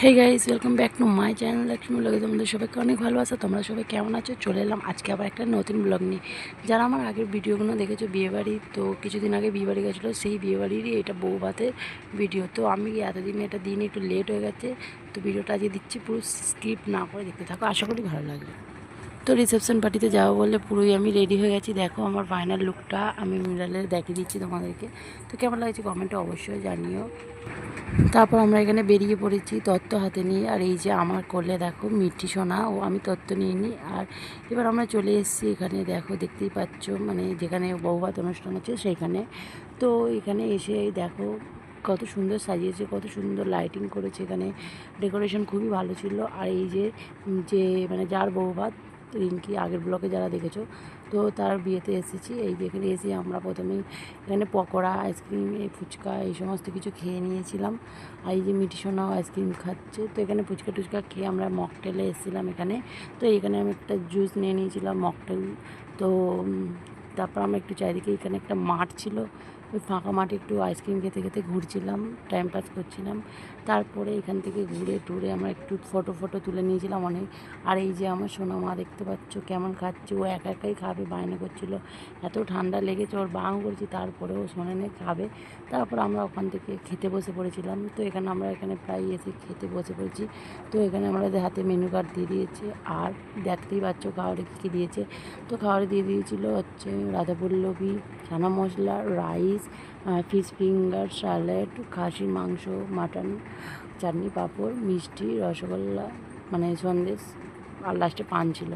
Hey guys, welcome back to my channel Lakshmi ব্লগে। তোমাদের সবাইকে অনেক ভালোবাসা। তোমরা সবাই কেমন আছো? চলে এলাম আজকে আবার একটা নতুন ব্লগ নিয়ে। যারা আমার আগের ভিডিওগুলো দেখেছো বিয়েবাড়ি, তো কিছুদিন আগে বিয়েবাড়ি গেছিলো, সেই বিয়েবাড়িরই এটা বউ ভাতের ভিডিও। তো আমি এতদিন এটা দিন একটু লেট হয়ে গেছে, তো ভিডিওটা আজকে দিচ্ছি, পুরো স্কিপ না করে দেখতে থাকো, আশা করি ভালো লাগবে। তো রিসেপশন পার্টিতে যাবো বলে পুরোই আমি রেডি হয়ে গেছি। দেখো আমার ফাইনাল লুকটা আমি মিরালে দেখিয়ে দিচ্ছি তোমাদেরকে। তো কেমন লাগছে কমেন্টে অবশ্যই জানিও। তারপর আমরা এখানে বেরিয়ে পড়েছি তত্ত্ব হাতে নিয়ে। আর এই যে আমার কোলে দেখো মিষ্টি সোনা, ও আমি তত্ত্ব নিয়ে নিই। আর এবার আমরা চলে এসেছি এখানে, দেখো দেখতেই পাচ্ছ, মানে যেখানে বৌভাত অনুষ্ঠান হচ্ছে সেইখানে। তো এখানে এসে দেখো কত সুন্দর সাজিয়েছে, কত সুন্দর লাইটিং করেছে এখানে, ডেকোরেশন খুবই ভালো ছিল। আর এই যে যে মানে যার বৌভাত, রিঙ্কি আগের ব্লকে যারা দেখেছো, তো তার বিয়েতে এসেছি। এই যে এখানে এসে আমরা প্রথমেই এখানে পকোড়া, আইসক্রিম, এই ফুচকা, এই সমস্ত কিছু খেয়ে নিয়েছিলাম। আর এই যে মিটি সোনাও আইসক্রিম খাচ্ছে। তো এখানে ফুচকা টুচকা খেয়ে আমরা মকটেলে এসেছিলাম এখানে। তো এখানে আমি একটা জুস নিয়ে নিয়েছিলাম মকটেল। তো তারপর আমরা একটু চারিদিকে, এখানে একটা মাঠ ছিল, ওই ফাঁকা মাঠে একটু আইসক্রিম খেতে খেতে ঘুরছিলাম, টাইম পাস করছিলাম। তারপরে এখান থেকে ঘুরে টুরে আমরা একটু ফটো তুলে নিয়েছিলাম অনেক। আর এই যে আমার সোনা মা দেখতে পাচ্ছ কেমন খাচ্ছে, ও একা একাই খাবে, বায়না করছিল, এত ঠান্ডা লেগেছে, ওর বারণ করেছি তারপরেও শোনেনি, খাবে। তারপর আমরা ওখান থেকে খেতে বসে পড়েছিলাম। তো এখানে আমরা প্রায় এসে খেতে বসে পড়েছি। তো এখানে আমাদের হাতে মেনু কার্ড দিয়ে দিয়েছে। আর দেখতেই পাচ্ছ খাবারে কী কী দিয়েছে। তো খাবারে দিয়ে দিয়েছিল হচ্ছে রাধাপল্লবী, chana masala, rice, fish finger, salad, খাসির মাংস, মাটন, চাটনি, পাঁপড়, মিষ্টি, রসগোল্লা, মানে সন্দেশ, আর লাস্টে পান ছিল।